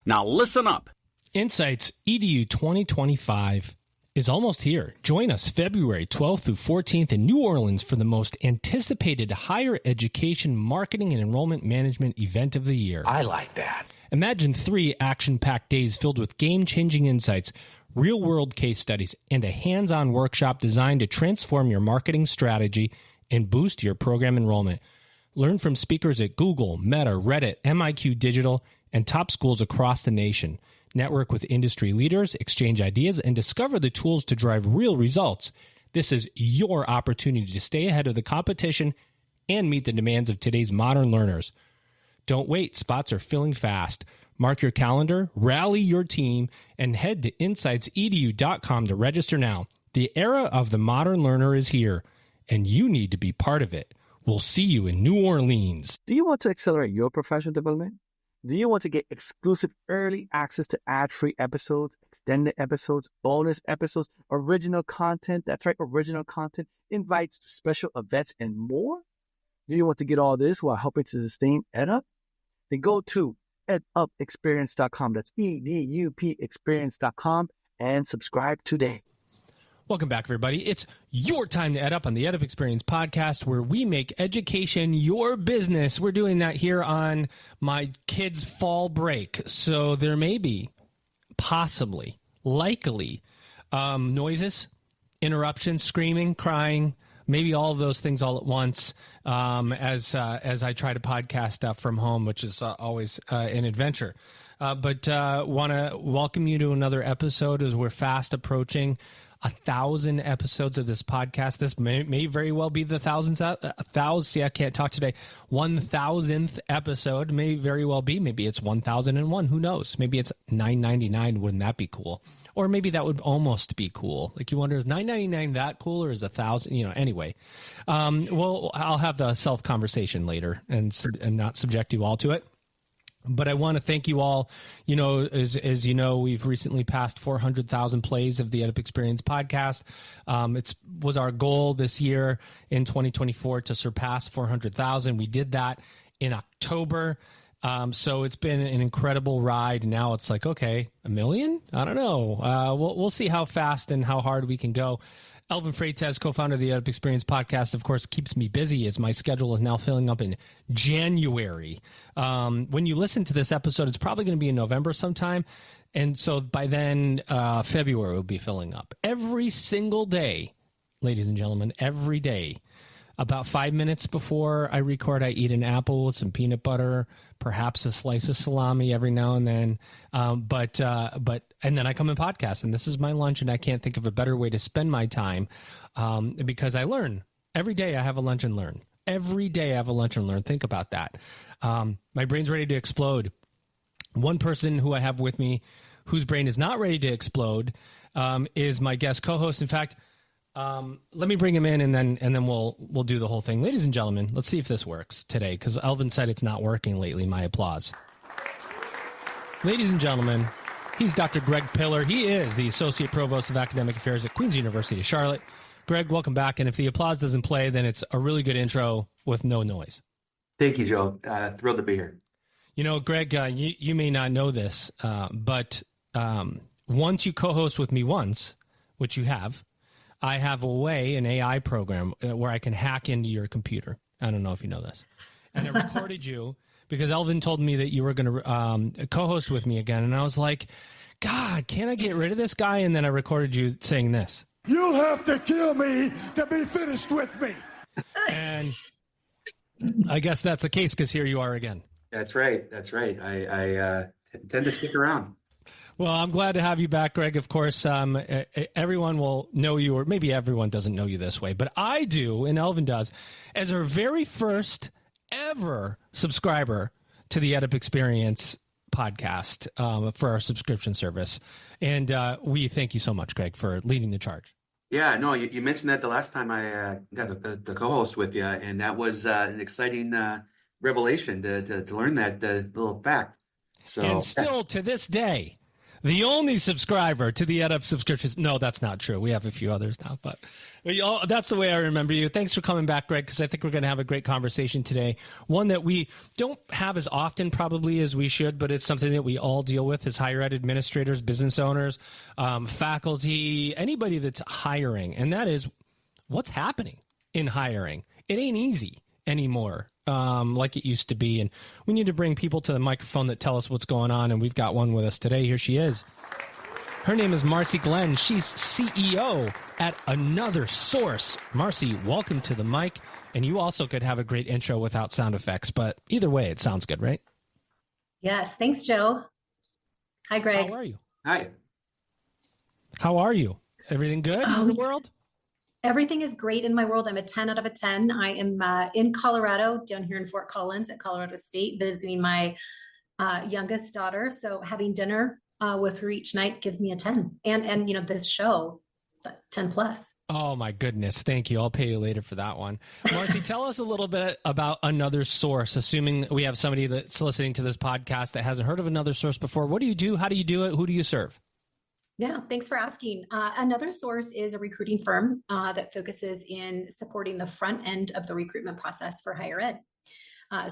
Now listen up. Insights EDU 2025 is almost here. Join us February 12th through 14th in New Orleans for the most anticipated higher education marketing and enrollment management event of the year. I like that. Imagine 3 action-packed days filled with game-changing insights, real-world case studies, and a hands-on workshop designed to transform your marketing strategy and boost your program enrollment. Learn from speakers at Google, Meta, Reddit, MIQ Digital, and top schools across the nation. Network with industry leaders, exchange ideas, and discover the tools to drive real results. This is your opportunity to stay ahead of the competition and meet the demands of today's modern learners. Don't wait. Spots are filling fast. Mark your calendar, rally your team, and head to insightsedu.com to register now. The era of the modern learner is here, and you need to be part of it. We'll see you in New Orleans. Do you want to accelerate your professional development? Do you want to get exclusive early access to ad-free episodes, extended episodes, bonus episodes, original content? That's right, original content, invites to special events, and more? Do you want to get all this while helping to sustain EdUp? Then go to edupexperience.com. That's EDUP experience.com and subscribe today. Welcome back, everybody. It's your time to Ed Up on the Ed Up Experience podcast, where we make education your business. We're doing that here on my kids' fall break. So there may be, possibly, likely, noises, interruptions, screaming, crying, maybe all of those things all at once as I try to podcast from home, which is always an adventure. But want to welcome you to another episode as we're fast approaching 1,000 episodes of this podcast. This may very well be the 1,000th episode. May very well be. Maybe it's 1,001. Who knows? Maybe it's 999. Wouldn't that be cool? Or maybe that would almost be cool. Like, you wonder, is 999 that cool, or is 1,000? Anyway. Well, I'll have the self conversation later and not subject you all to it. But I want to thank you all. As you know, we've recently passed 400,000 plays of the EdUp Experience podcast. It was our goal this year in 2024 to surpass 400,000. We did that in October. So it's been an incredible ride. Now it's like, okay, 1 million? I don't know. We'll see how fast and how hard we can go. Elvin Freitas, co-founder of the EdUp Experience podcast, of course, keeps me busy as my schedule is now filling up in January. When you listen to this episode, it's probably going to be in November sometime. And so by then, February will be filling up. Every single day, ladies and gentlemen, every day, about 5 minutes before I record, I eat an apple with some peanut butter, perhaps a slice of salami every now and then. But and then I come and podcast, and this is my lunch, and I can't think of a better way to spend my time because I learn. Every day I have a lunch and learn. Every day I have a lunch and learn. Think about that. My brain's ready to explode. One person who I have with me whose brain is not ready to explode is my guest co-host. In fact, let me bring him in, and then we'll do the whole thing. Ladies and gentlemen, let's see if this works today, because Elvin said it's not working lately. My applause. Ladies and gentlemen, he's Dr. Greg Pillar. He is the Associate Provost of Academic Affairs at Queen's University of Charlotte. Greg, welcome back. And if the applause doesn't play, then it's a really good intro with no noise. Thank you, Joe. Thrilled to be here. Greg, you may not know this, but once you co-host with me once, which you have, I have an AI program where I can hack into your computer. I don't know if you know this. And I recorded you because Elvin told me that you were going to co-host with me again. And I was like, God, can't I get rid of this guy? And then I recorded you saying this. You have to kill me to be finished with me. And I guess that's the case, because here you are again. That's right. I tend to stick around. Well, I'm glad to have you back, Greg. Of course, everyone will know you, or maybe everyone doesn't know you this way, but I do, and Elvin does, as our very first ever subscriber to the EdUp Experience podcast for our subscription service. And we thank you so much, Greg, for leading the charge. Yeah, no, you mentioned that the last time I got the co-host with you, and that was an exciting revelation to learn that little fact. So, and still to this day, the only subscriber to the EdUp subscriptions. No, that's not true. We have a few others now, but that's the way I remember you. Thanks for coming back, Greg, because I think we're going to have a great conversation today. One that we don't have as often probably as we should, but it's something that we all deal with as higher ed administrators, business owners, faculty, anybody that's hiring. And that is what's happening in hiring. It ain't easy anymore. Like it used to be. And we need to bring people to the microphone that tell us what's going on. And we've got one with us today. Here she is. Her name is Marcie Glenn. She's CEO at Another Source. Marcie, welcome to the mic. And you also could have a great intro without sound effects, but either way, it sounds good, right? Yes. Thanks, Joe. Hi, Greg. How are you? Hi. How are you? Everything good in the world? Everything is great in my world. I'm a 10 out of a 10. I am in Colorado, down here in Fort Collins at Colorado State, visiting my youngest daughter. So having dinner with her each night gives me a 10. And you know, this show, 10 plus. Oh my goodness. Thank you. I'll pay you later for that one. Marcie, tell us a little bit about Another Source, assuming we have somebody that's listening to this podcast that hasn't heard of Another Source before. What do you do? How do you do it? Who do you serve? Yeah, thanks for asking. Another Source is a recruiting firm that focuses in supporting the front end of the recruitment process for higher ed.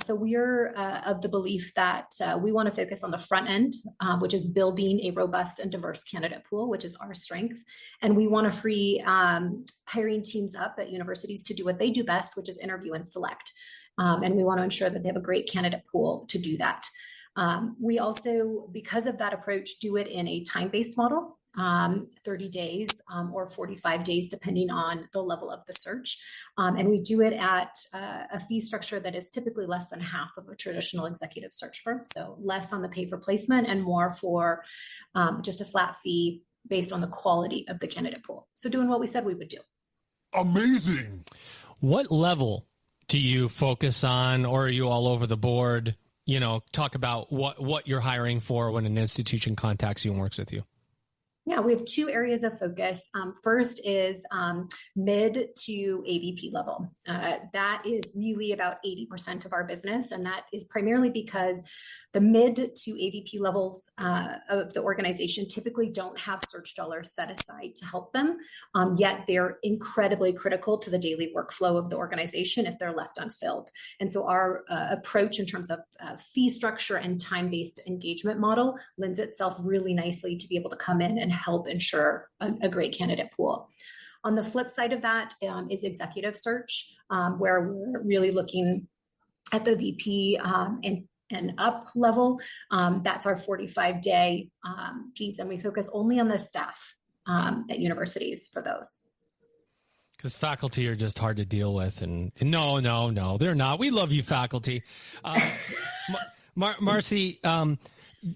So we're of the belief that we want to focus on the front end, which is building a robust and diverse candidate pool, which is our strength. And we want to free hiring teams up at universities to do what they do best, which is interview and select. And we want to ensure that they have a great candidate pool to do that. We also, because of that approach, do it in a time-based model, 30 days or 45 days, depending on the level of the search. And we do it at a fee structure that is typically less than half of a traditional executive search firm. So less on the pay for placement and more for just a flat fee based on the quality of the candidate pool. So doing what we said we would do. Amazing. What level do you focus on, or are you all over the board? You know, talk about what you're hiring for when an institution contacts you and works with you. Yeah, we have two areas of focus. First is mid to AVP level. That is really about 80% of our business. And that is primarily because the mid to AVP levels of the organization typically don't have search dollars set aside to help them, yet they're incredibly critical to the daily workflow of the organization if they're left unfilled. And so our approach in terms of fee structure and time-based engagement model lends itself really nicely to be able to come in and help ensure a great candidate pool. On the flip side of that is executive search, where we're really looking at the VP and up level. That's our 45-day piece, and we focus only on the staff at universities for those. Because faculty are just hard to deal with, and no, they're not. We love you, faculty. Marcie,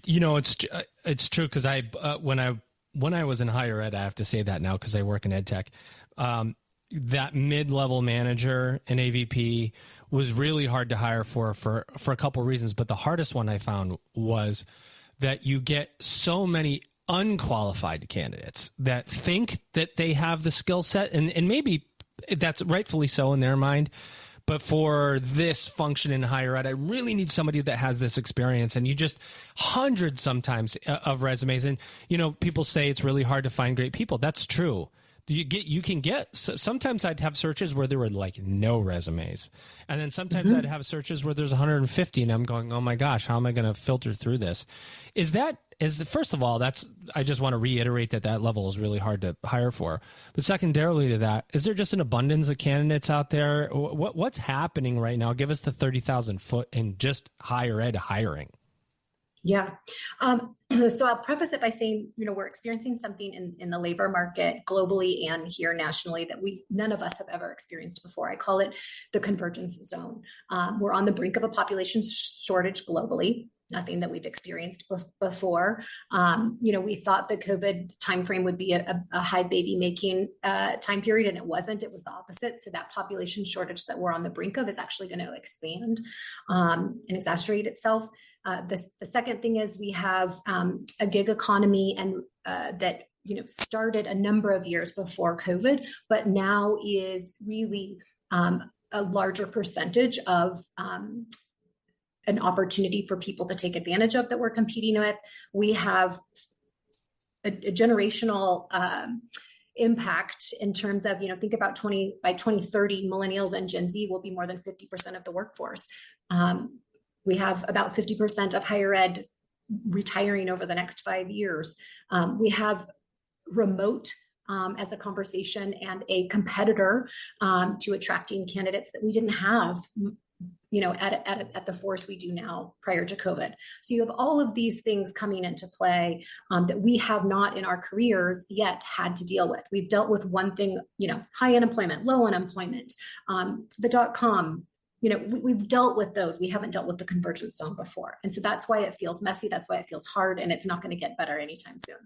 you know, it's true because when I was in higher ed, I have to say that now because I work in ed tech, that mid-level manager and AVP was really hard to hire for a couple of reasons. But the hardest one I found was that you get so many unqualified candidates that think that they have the skill set, and maybe that's rightfully so in their mind. But for this function in higher ed, I really need somebody that has this experience. And you just hundreds sometimes of resumes. And, you know, people say it's really hard to find great people. That's true. Sometimes I'd have searches where there were like no resumes. And then sometimes I'd have searches where there's 150 and I'm going, oh my gosh, how am I going to filter through this? First of all, I just want to reiterate that level is really hard to hire for. But secondarily to that, is there just an abundance of candidates out there? What's happening right now? Give us the 30,000 foot in just higher ed hiring. Yeah. So I'll preface it by saying, you know, we're experiencing something in the labor market globally and here nationally that none of us have ever experienced before. I call it the convergence zone. We're on the brink of a population shortage globally. Nothing that we've experienced before. You know, we thought the COVID timeframe would be a high baby making time period, and it wasn't. It was the opposite. So that population shortage that we're on the brink of is actually going to expand and exacerbate itself. The second thing is we have a gig economy and that, you know, started a number of years before COVID, but now is really a larger percentage of an opportunity for people to take advantage of that we're competing with. We have generational impact in terms of, think about by 2030, millennials and Gen Z will be more than 50% of the workforce. We have about 50% of higher ed retiring over the next 5 years. We have remote as a conversation and a competitor to attracting candidates that we didn't have, at the force we do now prior to COVID. So you have all of these things coming into play that we have not in our careers yet had to deal with. We've dealt with one thing, high unemployment, low unemployment, the .com. We've dealt with those. We haven't dealt with the convergence zone before. And so that's why it feels messy. That's why it feels hard. And it's not going to get better anytime soon.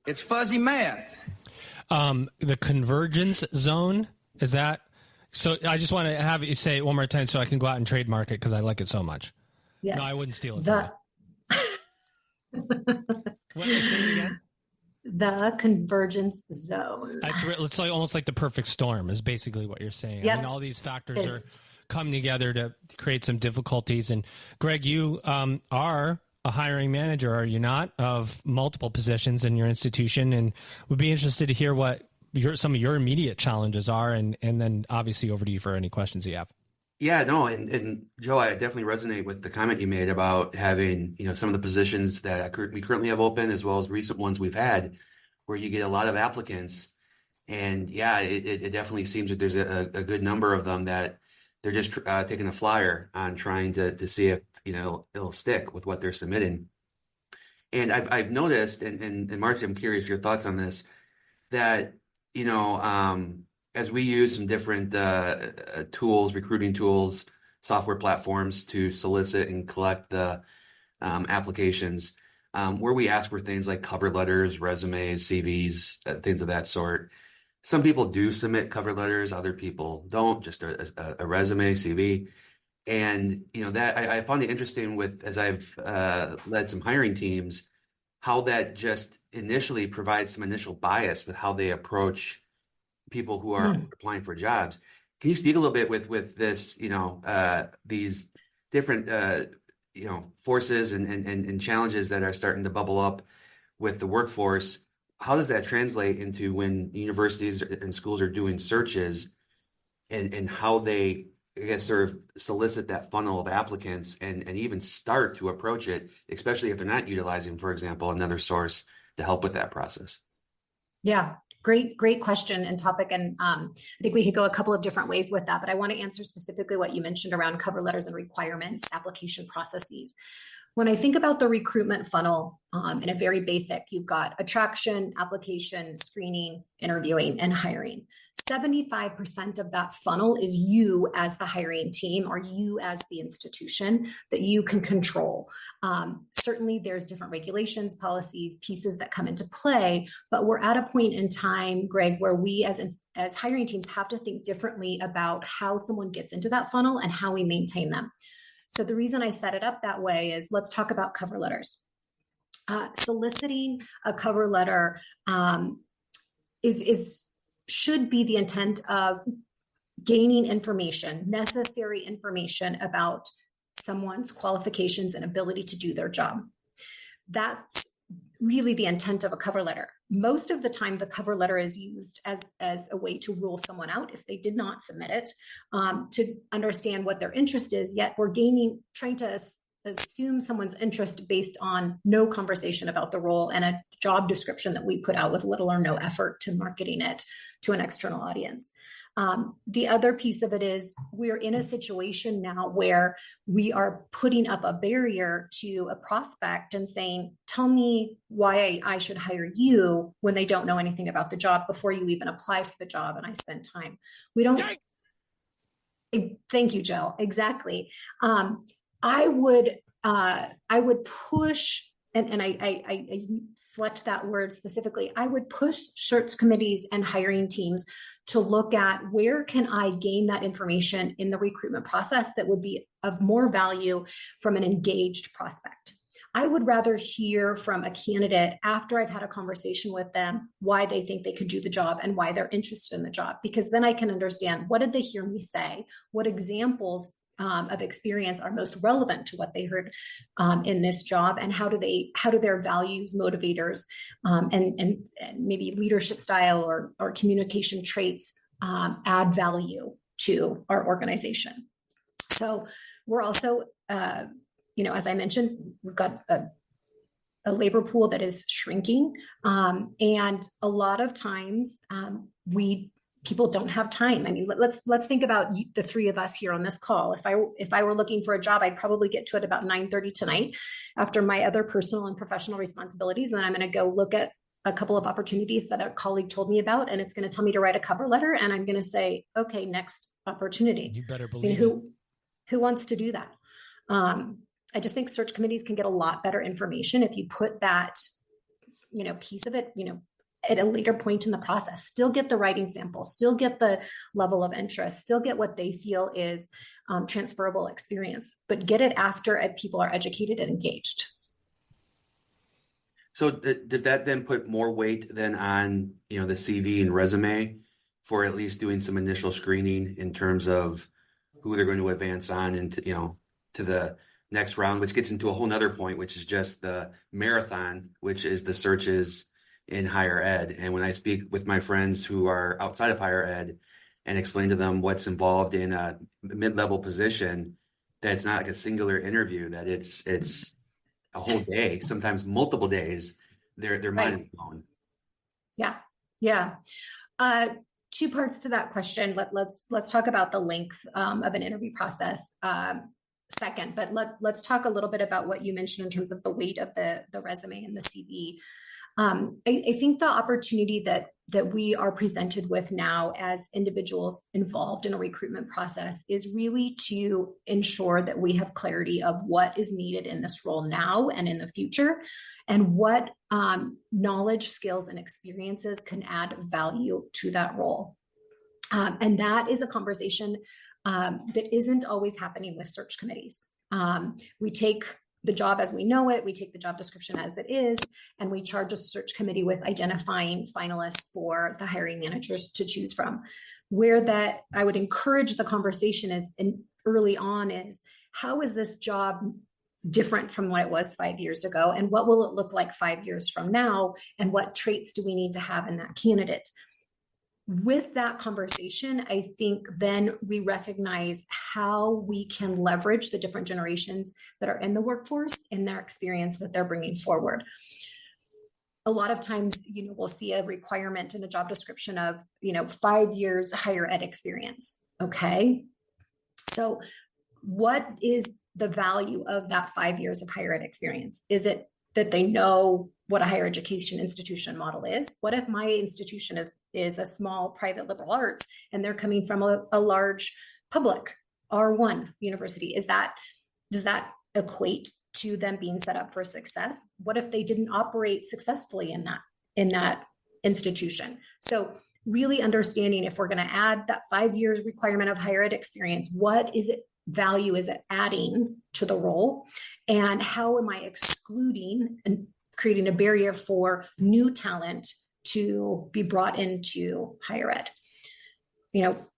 It's fuzzy math. The convergence zone, is that? So I just want to have you say it one more time so I can go out and trademark it because I like it so much. Yes. No, I wouldn't steal it. What say it again? The convergence zone. It's like almost like the perfect storm is basically what you're saying. Yep. I mean, all these factors are coming together to create some difficulties. And Greg, you are a hiring manager, are you not, of multiple positions in your institution, and would be interested to hear what some of your immediate challenges are, and then obviously over to you for any questions you have. Yeah, no, and Joe, I definitely resonate with the comment you made about having, some of the positions that we currently have open, as well as recent ones we've had, where you get a lot of applicants. And yeah, it definitely seems that there's a good number of them that they're just taking a flyer on trying to see if, it'll stick with what they're submitting. And I've noticed, and Marcie, I'm curious your thoughts on this, that, as we use some different tools, recruiting tools, software platforms to solicit and collect the applications, where we ask for things like cover letters, resumes, CVs, things of that sort. Some people do submit cover letters, other people don't, just a resume, CV. And, that I found it interesting as I've led some hiring teams, how that just initially provides some initial bias with how they approach people who are applying for jobs. Can you speak a little bit with this, these different, forces and challenges that are starting to bubble up with the workforce? How does that translate into when universities and schools are doing searches and how they, I guess, sort of solicit that funnel of applicants and even start to approach it, especially if they're not utilizing, for example, another source to help with that process? Yeah, great question and topic. And I think we could go a couple of different ways with that, but I want to answer specifically what you mentioned around cover letters and requirements, application processes. When I think about the recruitment funnel, in a very basic, you've got attraction, application, screening, interviewing, and hiring. 75% of that funnel is you as the hiring team or you as the institution that you can control. Certainly there's different regulations, policies, pieces that come into play, but we're at a point in time, Greg, where we as hiring teams have to think differently about how someone gets into that funnel and how we maintain them. So the reason I set it up that way is let's talk about cover letters. Soliciting a cover letter should be the intent of gaining information, necessary information about someone's qualifications and ability to do their job. That's really the intent of a cover letter. Most of the time, the cover letter is used as a way to rule someone out if they did not submit it, to understand what their interest is, yet we're trying to assume someone's interest based on no conversation about the role and a job description that we put out with little or no effort to marketing it to an external audience. The other piece of it is we're in a situation now where we are putting up a barrier to a prospect and saying, tell me why I should hire you when they don't know anything about the job before you even apply for the job and I spend time. We don't. Yikes. Thank you, Joe. Exactly. I would push, and I select that word specifically, I would push search committees and hiring teams to look at where can I gain that information in the recruitment process that would be of more value from an engaged prospect. I would rather hear from a candidate after I've had a conversation with them, why they think they could do the job and why they're interested in the job, because then I can understand what did they hear me say, what examples of experience are most relevant to what they heard in this job, and how do their values, motivators, and maybe leadership style or communication traits add value to our organization. So we're also, as I mentioned, we've got a labor pool that is shrinking, and a lot of times people don't have time. I mean, let's think about the three of us here on this call. If I were looking for a job, I'd probably get to it about 9:30 tonight after my other personal and professional responsibilities. And I'm going to go look at a couple of opportunities that a colleague told me about, and it's going to tell me to write a cover letter. And I'm going to say, okay, next opportunity. You better believe who wants to do that? I just think search committees can get a lot better information if you put that, piece of it, at a later point in the process. Still get the writing sample, still get the level of interest, still get what they feel is transferable experience, but get it after people are educated and engaged. So does that then put more weight then on, the CV and resume for at least doing some initial screening in terms of who they're going to advance on into, to the next round, which gets into a whole nother point, which is just the marathon, which is the searches in higher ed. And when I speak with my friends who are outside of higher ed and explain to them what's involved in a mid-level position, that it's not like a singular interview, that it's a whole day, sometimes multiple days, their mind is blown. Yeah. Two parts to that question. Let's talk about the length of an interview process second, but let's talk a little bit about what you mentioned in terms of the weight of the resume and the CV. I think the opportunity that we are presented with now as individuals involved in a recruitment process is really to ensure that we have clarity of what is needed in this role now and in the future, and what knowledge, skills, and experiences can add value to that role. And that is a conversation that isn't always happening with search committees. We take the job as we know it, we take the job description as it is, and we charge a search committee with identifying finalists for the hiring managers to choose from. Where that I would encourage the conversation is, and early on, is how is this job different from what it was 5 years ago, and what will it look like 5 years from now, and what traits do we need to have in that candidate? With that conversation, I think then we recognize how we can leverage the different generations that are in the workforce and their experience that they're bringing forward. A lot of times, we'll see a requirement in a job description of, 5 years higher ed experience. Okay. So what is the value of that 5 years of higher ed experience? Is it that they know what a higher education institution model is? What if my institution is a small private liberal arts and they're coming from a large public R1 university? Does that equate to them being set up for success? What if they didn't operate successfully in that institution? So really understanding, if we're going to add that 5 years requirement of higher ed experience, what value is it adding to the role? And how am I excluding and creating a barrier for new talent to be brought into higher ed?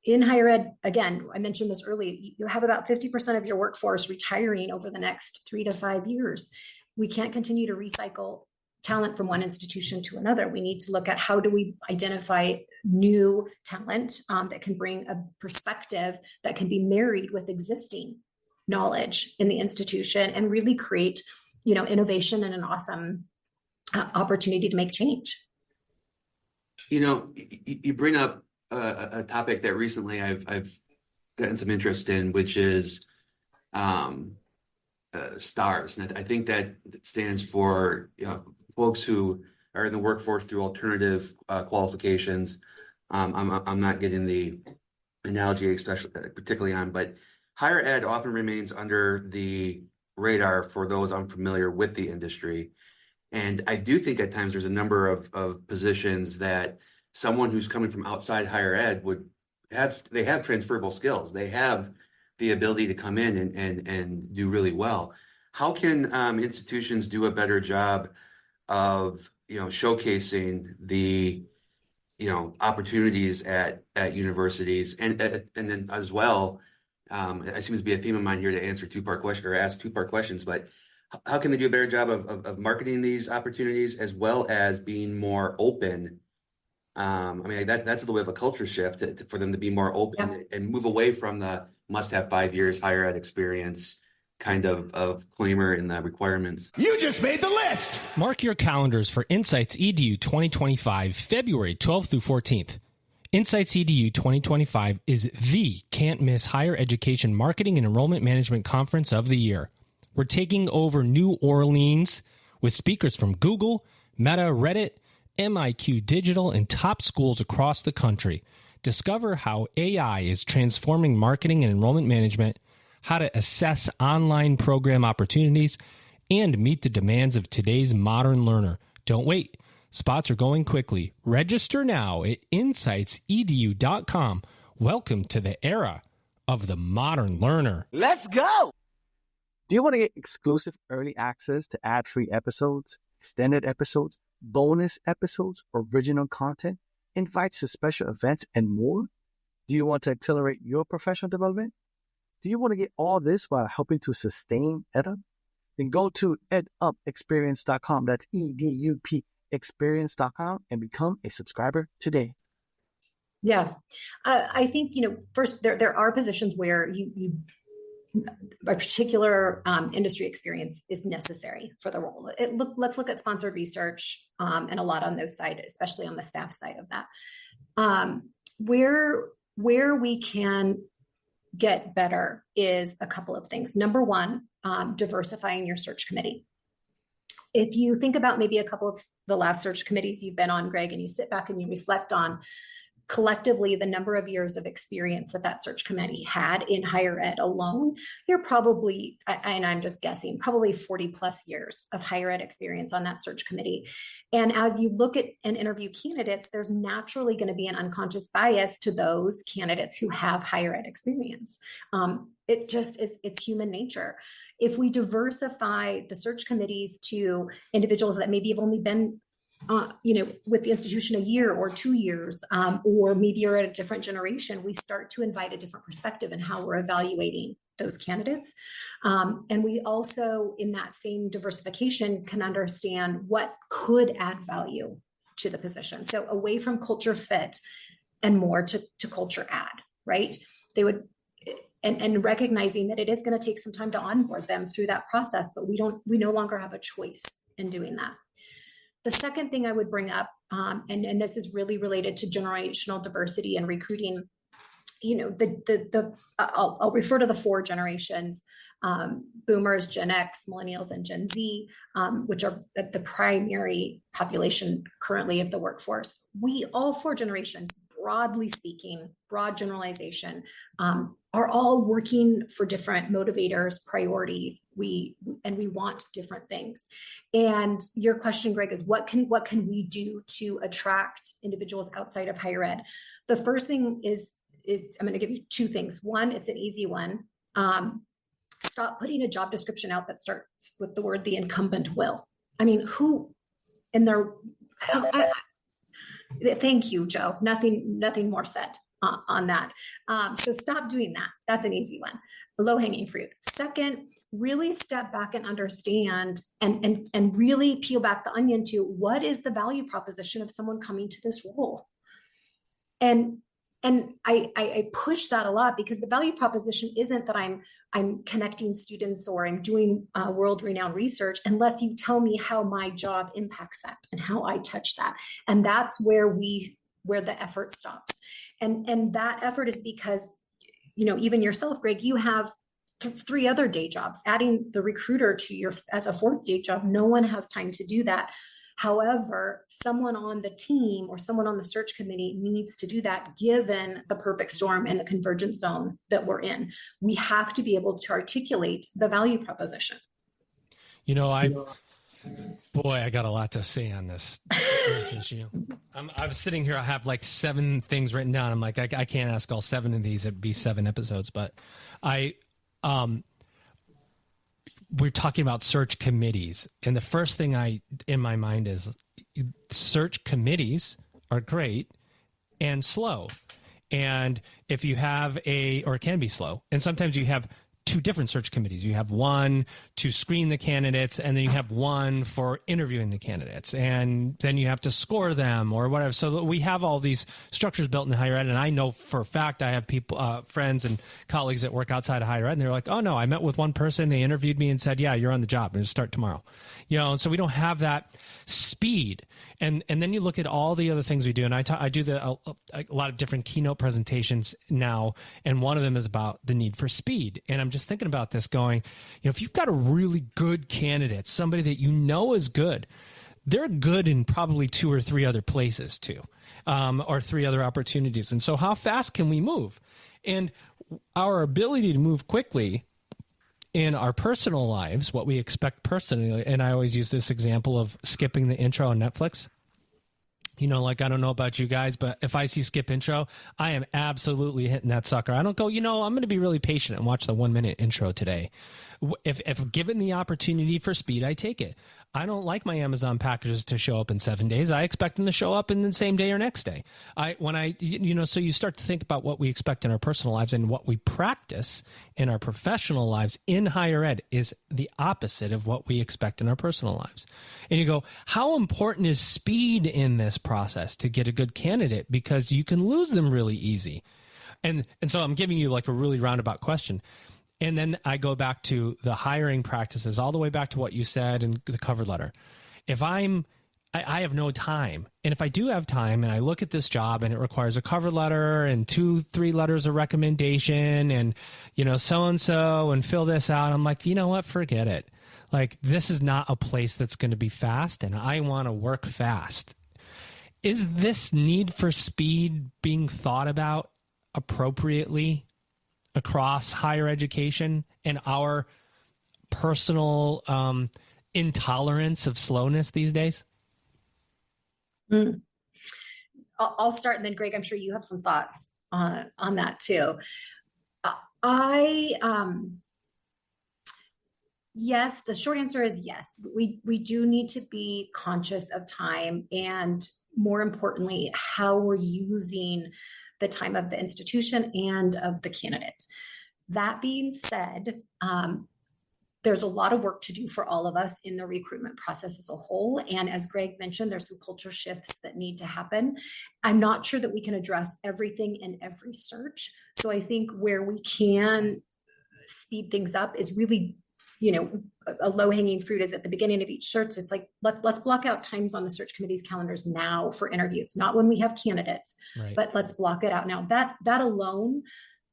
In higher ed, again, I mentioned this earlier, you have about 50% of your workforce retiring over the next 3 to 5 years. We can't continue to recycle talent from one institution to another. We need to look at how do we identify new talent that can bring a perspective that can be married with existing knowledge in the institution, and really create, innovation and an awesome opportunity to make change. You bring up a topic that recently I've gotten some interest in, which is STARS. And I think that stands for folks who are in the workforce through alternative qualifications. I'm not getting the analogy especially particularly on, but higher ed often remains under the radar for those unfamiliar with the industry. And I do think at times there's a number of positions that someone who's coming from outside higher ed they have transferable skills. They have the ability to come in and do really well. How can institutions do a better job of showcasing the opportunities at universities, and then as well it seems to be a theme of mine here to answer two-part question or ask two-part questions, but how can they do a better job of marketing these opportunities as well as being more open? I mean, that's a little bit of a culture shift for them to be more open and move away from the must-have 5 years higher ed experience kind of claimer in the requirements. You just made the list. Mark your calendars for Insights EDU 2025, February 12th through 14th. Insights EDU 2025 is the can't-miss higher education marketing and enrollment management conference of the year. We're taking over New Orleans with speakers from Google, Meta, Reddit, MIQ Digital, and top schools across the country. Discover how AI is transforming marketing and enrollment management, how to assess online program opportunities, and meet the demands of today's modern learner. Don't wait. Spots are going quickly. Register now at insightsedu.com. Welcome to the era of the modern learner. Let's go. Do you want to get exclusive early access to ad-free episodes, extended episodes, bonus episodes, original content, invites to special events, and more? Do you want to accelerate your professional development? Do you want to get all this while helping to sustain EdUp? Then go to edupexperience.com. That's EDUP experience.com and become a subscriber today. Yeah. I think, first there are positions where you a particular industry experience is necessary for the role. Let's look at sponsored research and a lot on those sides, especially on the staff side of that. Where we can get better is a couple of things. Number one, diversifying your search committee. If you think about maybe a couple of the last search committees you've been on, Greg, and you sit back and you reflect on collectively the number of years of experience that search committee had in higher ed alone, you're probably, and I'm just guessing, probably 40 plus years of higher ed experience on that search committee. And as you look at and interview candidates, there's naturally going to be an unconscious bias to those candidates who have higher ed experience. It just is, it's human nature. If we diversify the search committees to individuals that maybe have only been with the institution a year or 2 years, or maybe you're at a different generation, we start to invite a different perspective in how we're evaluating those candidates. And we also, in that same diversification, can understand what could add value to the position. So away from culture fit and more to culture add, right? They would, and recognizing that it is going to take some time to onboard them through that process, but we no longer have a choice in doing that. The second thing I would bring up, and this is really related to generational diversity and recruiting, I'll refer to the 4 generations, boomers, Gen X, millennials, and Gen Z, which are the primary population currently of the workforce. We, all 4 generations, broadly speaking, broad generalization, are all working for different motivators, priorities. We want different things. And your question, Greg, is what can we do to attract individuals outside of higher ed? The first thing is I'm going to give you 2 things. One, it's an easy one. Stop putting a job description out that starts with the word "the incumbent will." I mean, who in their thank you, Joe. Nothing more said on that. So stop doing that. That's an easy one. Low-hanging fruit. Second, really step back and understand and really peel back the onion to what is the value proposition of someone coming to this role. And I push that a lot because the value proposition isn't that I'm connecting students or I'm doing world-renowned research unless you tell me how my job impacts that and how I touch that. And that's where the effort stops. And that effort is because, even yourself, Greg, you have 3 other day jobs. Adding the recruiter to as a 4th day job, no one has time to do that. However, someone on the team or someone on the search committee needs to do that given the perfect storm and the convergence zone that we're in. We have to be able to articulate the value proposition. I got a lot to say on this issue. I was sitting here, I have like 7 things written down. I'm like, I can't ask all 7 of these. It'd be 7 episodes, but we're talking about search committees. And the first thing in my mind is search committees are great and slow. And if you have or it can be slow. And sometimes you have two different search committees. You have one to screen the candidates, and then you have one for interviewing the candidates, and then you have to score them or whatever. So we have all these structures built in higher ed, and I know for a fact I have people, friends and colleagues that work outside of higher ed, and they're like, oh no, I met with one person, they interviewed me and said, yeah, you're on the job and start tomorrow. And so we don't have that speed. And then you look at all the other things we do, and I do a lot of different keynote presentations now, and one of them is about the need for speed. And I'm just thinking about this going, if you've got a really good candidate, somebody that you know is good, they're good in probably 2 or 3 other places too, or 3 other opportunities. And so how fast can we move? And our ability to move quickly in our personal lives, what we expect personally, and I always use this example of skipping the intro on Netflix. Like, I don't know about you guys, but if I see skip intro, I am absolutely hitting that sucker. I don't go, I'm going to be really patient and watch the 1-minute intro today. If given the opportunity for speed, I take it. I don't like my Amazon packages to show up in 7 days. I expect them to show up in the same day or next day. So you start to think about what we expect in our personal lives, and what we practice in our professional lives in higher ed is the opposite of what we expect in our personal lives. And you go, how important is speed in this process to get a good candidate? Because you can lose them really easy. And so I'm giving you like a really roundabout question. And then I go back to the hiring practices, all the way back to what you said in the cover letter. If I have no time, and if I do have time and I look at this job and it requires a cover letter and 2-3 letters of recommendation and, so-and-so and fill this out, I'm like, you know what, forget it. Like, this is not a place that's going to be fast, and I want to work fast. Is this need for speed being thought about appropriately across higher education and our personal intolerance of slowness these days? I'll start, and then Greg, I'm sure you have some thoughts on that too. Yes, the short answer is yes. We do need to be conscious of time, and more importantly, how we're using the time of the institution and of the candidate. That being said, there's a lot of work to do for all of us in the recruitment process as a whole. And as Greg mentioned, there's some culture shifts that need to happen. I'm not sure that we can address everything in every search. So I think where we can speed things up is really, a low-hanging fruit is at the beginning of each search. It's like, let's block out times on the search committee's calendars now for interviews, not when we have candidates, right, but let's block it out now. That alone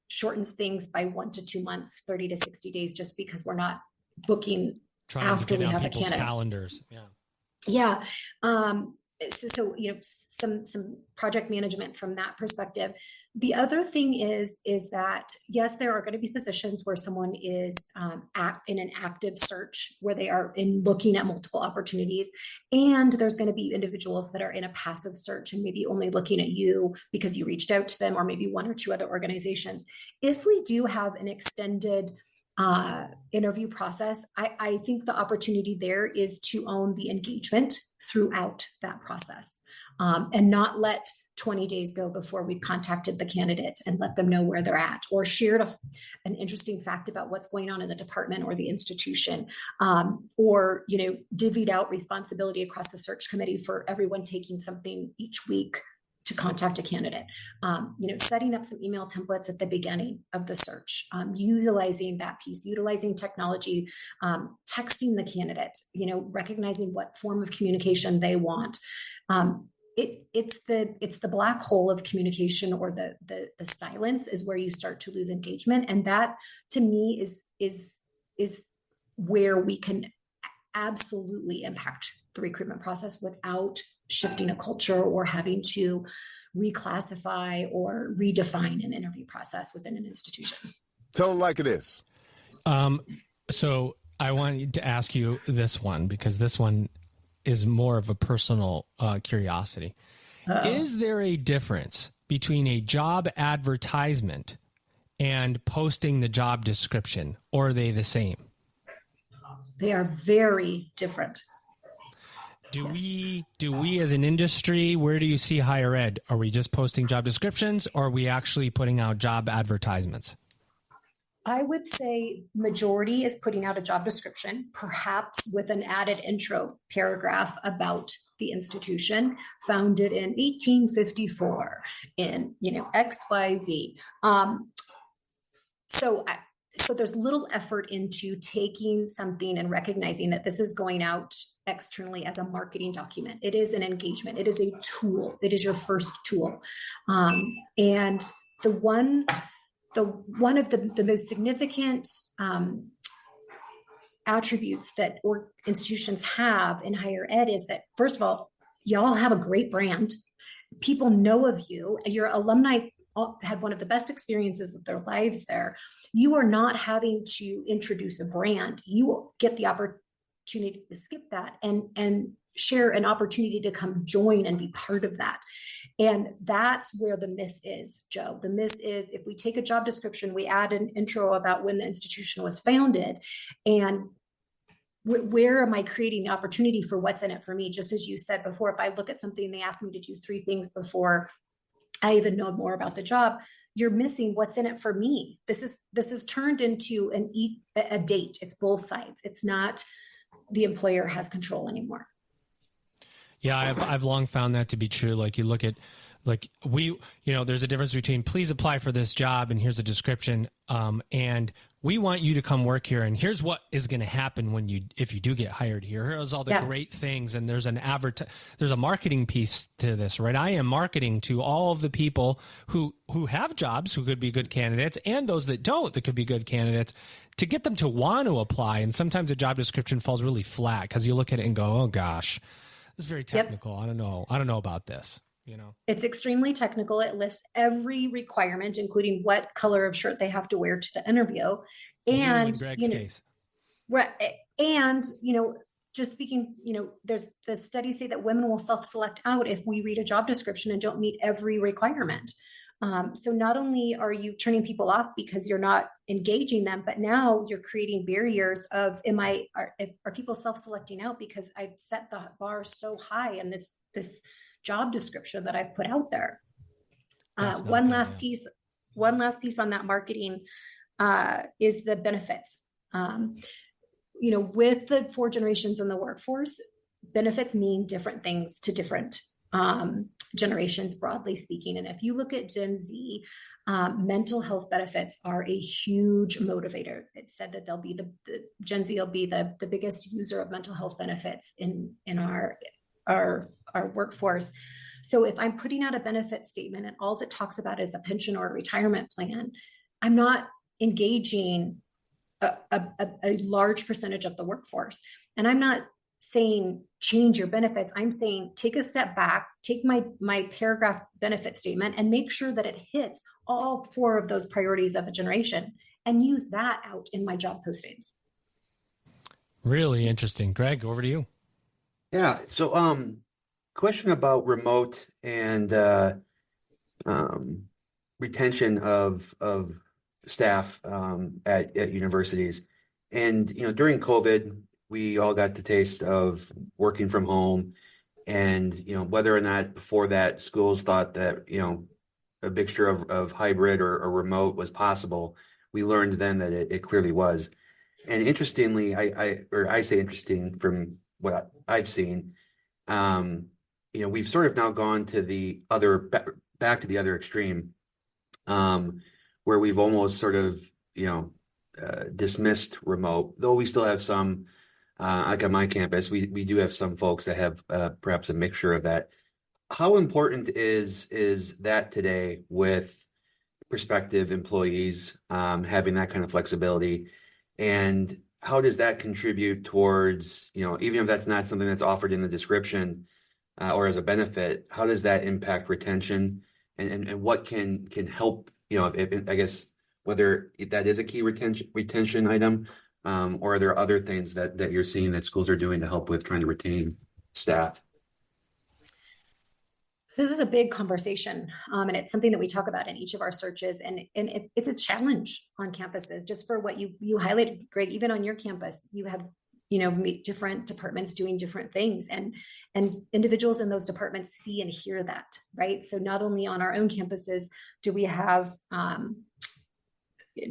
shortens things by 1 to 2 months, 30 to 60 days, just because we're not booking after we have a candidate. Calendars. Yeah. So some project management from that perspective. The other thing is that, yes, there are going to be positions where someone is in an active search, where they are looking at multiple opportunities, and there's going to be individuals that are in a passive search and maybe only looking at you because you reached out to them, or maybe 1 or 2 other organizations. If we do have an extended interview process, I think the opportunity there is to own the engagement throughout that process, and not let 20 days go before we've contacted the candidate and let them know where they're at, or shared an interesting fact about what's going on in the department or the institution, or divvied out responsibility across the search committee for everyone taking something each week to contact a candidate. Setting up some email templates at the beginning of the search, utilizing that piece, utilizing technology, texting the candidate, recognizing what form of communication they want. It's the black hole of communication, or the silence is where you start to lose engagement. And that, to me, is where we can absolutely impact the recruitment process without shifting a culture or having to reclassify or redefine an interview process within an institution. Tell it like it is. So I wanted to ask you this one, because this one is more of a personal curiosity. Is there a difference between a job advertisement and posting the job description, or are they the same? They are very different. Do we as an industry, where do you see higher ed? Are we just posting job descriptions, or are we actually putting out job advertisements? I would say majority is putting out a job description, perhaps with an added intro paragraph about the institution, founded in 1854 in, XYZ. So there's little effort into taking something and recognizing that this is going out externally as a marketing document. It is an engagement. It is a tool. It is your first tool. And one of the most significant attributes that institutions have in higher ed is that, first of all, y'all have a great brand. People know of you. Your alumni had one of the best experiences of their lives there. You are not having to introduce a brand. You will get the opportunity to skip that and share an opportunity to come join and be part of that. And that's where the miss is, Joe. The miss is if we take a job description, we add an intro about when the institution was founded, and where am I creating the opportunity for what's in it for me? Just as you said before, if I look at something, they ask me to do 3 things before I even know more about the job, you're missing what's in it for me. This is turned into a date. It's both sides. It's not the employer has control anymore. Yeah, I've long found that to be true. Like you look at, there's a difference between please apply for this job and here's a description, and we want you to come work here, and here's what is going to happen if you do get hired here. Here's all the great things, and there's there's a marketing piece to this, right? I am marketing to all of the people who have jobs who could be good candidates, and those that don't that could be good candidates, to get them to want to apply. And sometimes a job description falls really flat because you look at it and go, oh gosh, this is very technical. Yep. I don't know about this. It's extremely technical. It lists every requirement, including what color of shirt they have to wear to the interview. And, in Greg's case. Right. And, just speaking, there's the studies say that women will self-select out if we read a job description and don't meet every requirement. So not only are you turning people off because you're not engaging them, but now you're creating barriers of, are people self-selecting out because I've set the bar so high in this job description that I've put out there. One last piece on that marketing is the benefits. With the 4 generations in the workforce, benefits mean different things to different generations, broadly speaking. And if you look at Gen Z, mental health benefits are a huge motivator. It's said that they'll be the Gen Z will be the biggest user of mental health benefits in our workforce. So if I'm putting out a benefit statement and all it talks about is a pension or a retirement plan, I'm not engaging a large percentage of the workforce. And I'm not saying change your benefits. I'm saying take a step back, take my paragraph benefit statement and make sure that it hits all 4 of those priorities of a generation and use that out in my job postings. Really interesting. Greg, over to you. Yeah. So, question about remote and retention of staff at universities. And during COVID, we all got the taste of working from home, and whether or not before that schools thought that a mixture of hybrid or remote was possible. We learned then that it clearly was. And interestingly, I say interesting from what I've seen, we've sort of now gone to the other back to the other extreme, where we've almost sort of dismissed remote, though we still have some. Like on my campus, we do have some folks that have perhaps a mixture of that. How important is that today with prospective employees having that kind of flexibility, and how does that contribute towards even if that's not something that's offered in the description or as a benefit, how does that impact retention, and what can help I guess whether that is a key retention item. Or are there other things that you're seeing that schools are doing to help with trying to retain staff? This is a big conversation, and it's something that we talk about in each of our searches, and it's a challenge on campuses. Just for what you highlighted, Greg, even on your campus, you have meet different departments doing different things, and individuals in those departments see and hear that, right? So not only on our own campuses do we have,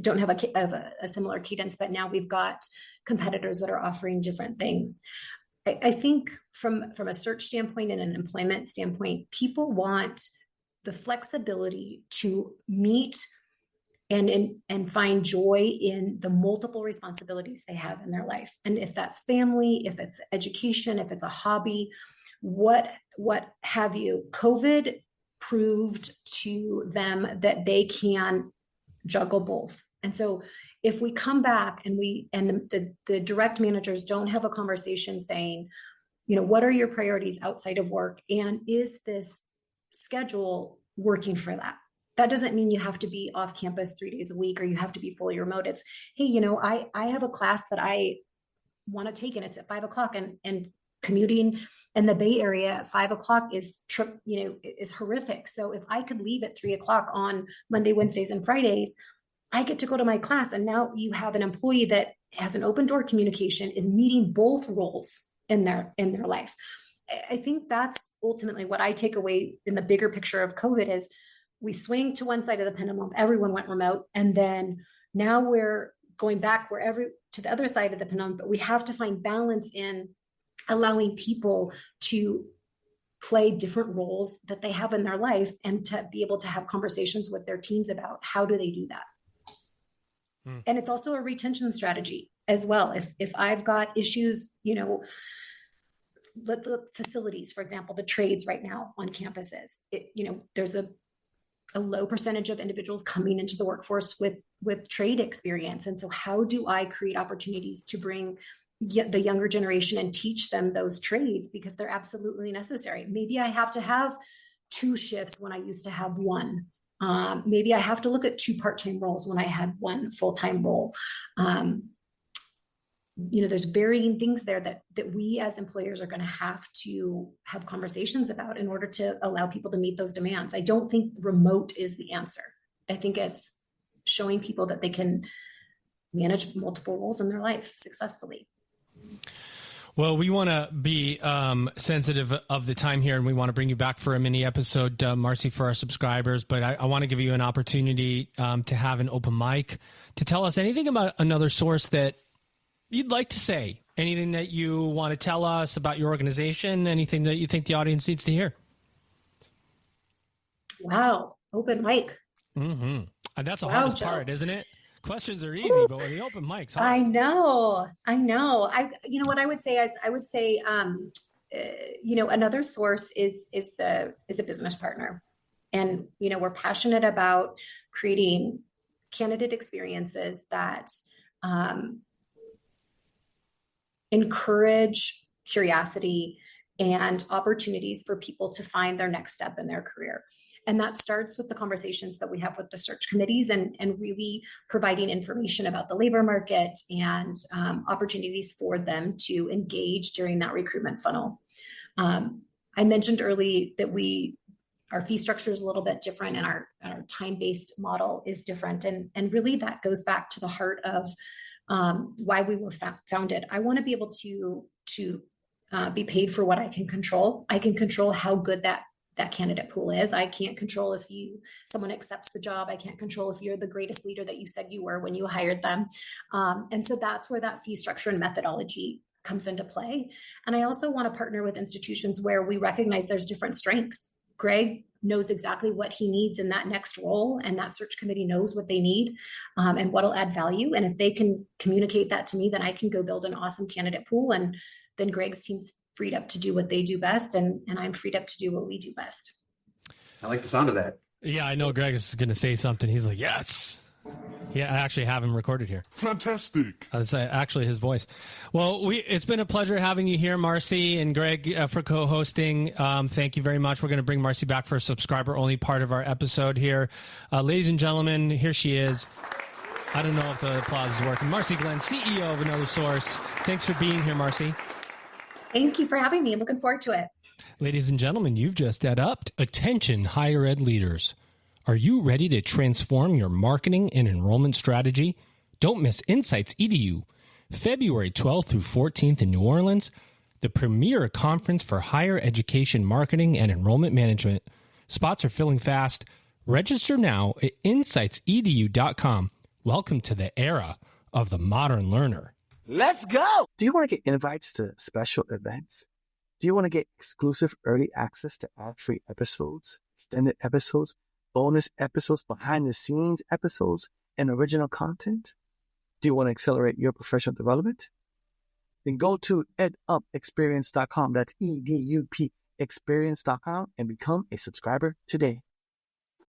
don't have a similar cadence, but now we've got competitors that are offering different things. I think from a search standpoint and an employment standpoint, people want the flexibility to meet and find joy in the multiple responsibilities they have in their life. And if that's family, if it's education, if it's a hobby, what have you, COVID proved to them that they can juggle both. And so if we come back and the direct managers don't have a conversation saying, what are your priorities outside of work? And is this schedule working for that? That doesn't mean you have to be off campus 3 days a week or you have to be fully remote. It's, hey, I have a class that I want to take and it's at 5:00 and commuting in the Bay Area at 5:00 is horrific. So if I could leave at 3:00 on Monday, Wednesdays, and Fridays, I get to go to my class. And now you have an employee that has an open door communication, is meeting both roles in their life. I think that's ultimately what I take away in the bigger picture of COVID is we swing to one side of the pendulum, everyone went remote. And then now we're going back to the other side of the pendulum, but we have to find balance in allowing people to play different roles that they have in their life and to be able to have conversations with their teams about how do they do that. And it's also a retention strategy as well. If I've got issues, the facilities, for example, the trades right now on campuses, there's a low percentage of individuals coming into the workforce with trade experience. And so how do I create opportunities to bring the younger generation and teach them those trades, because they're absolutely necessary? Maybe I have to have 2 shifts when I used to have 1. Maybe I have to look at 2 part-time roles when I had 1 full-time role. There's varying things there that we as employers are going to have conversations about in order to allow people to meet those demands. I don't think remote is the answer. I think it's showing people that they can manage multiple roles in their life successfully. Well, we want to be sensitive of the time here, and we want to bring you back for a mini episode, Marcie, for our subscribers. But I want to give you an opportunity to have an open mic to tell us anything about another source that you'd like to say, anything that you want to tell us about your organization, anything that you think the audience needs to hear. Wow. Open mic. Mm-hmm. And that's the hardest part, isn't it? Questions are easy, but when the open mic's hard. I know. What I would say is, another source is a business partner. And, we're passionate about creating candidate experiences that encourage curiosity and opportunities for people to find their next step in their career. And that starts with the conversations that we have with the search committees and really providing information about the labor market and opportunities for them to engage during that recruitment funnel. I mentioned early that our fee structure is a little bit different and our time-based model is different. And really that goes back to the heart of why we were founded. I want to be able to be paid for what I can control. I can control how good that candidate pool is. I can't control if someone accepts the job. I can't control if you're the greatest leader that you said you were when you hired them. And so that's where that fee structure and methodology comes into play. And I also want to partner with institutions where we recognize there's different strengths. Greg knows exactly what he needs in that next role, and that search committee knows what they need and what'll add value. And if they can communicate that to me, then I can go build an awesome candidate pool. And then Greg's team's freed up to do what they do best, and I'm freed up to do what we do best. I like the sound of that. Yeah, I know Greg is going to say something. He's like, yes. Yeah, I actually have him recorded here. Fantastic. That's actually his voice. Well, it's been a pleasure having you here, Marcie and Greg, for co-hosting. Thank you very much. We're going to bring Marcie back for a subscriber-only part of our episode here. Ladies and gentlemen, here she is. I don't know if the applause is working. Marcie Glenn, CEO of Another Source. Thanks for being here, Marcie. Thank you for having me. I'm looking forward to it. Ladies and gentlemen, you've just upped. Attention, higher ed leaders. Are you ready to transform your marketing and enrollment strategy? Don't miss Insights EDU, February 12th through 14th in New Orleans, the premier conference for higher education marketing and enrollment management. Spots are filling fast. Register now at insightsedu.com. Welcome to the era of the modern learner. Let's go. Do you want to get invites to special events? Do you want to get exclusive early access to ad-free episodes, extended episodes, bonus episodes, behind-the-scenes episodes, and original content? Do you want to accelerate your professional development? Then go to edupexperience.com. That's EDUP experience.com and become a subscriber today.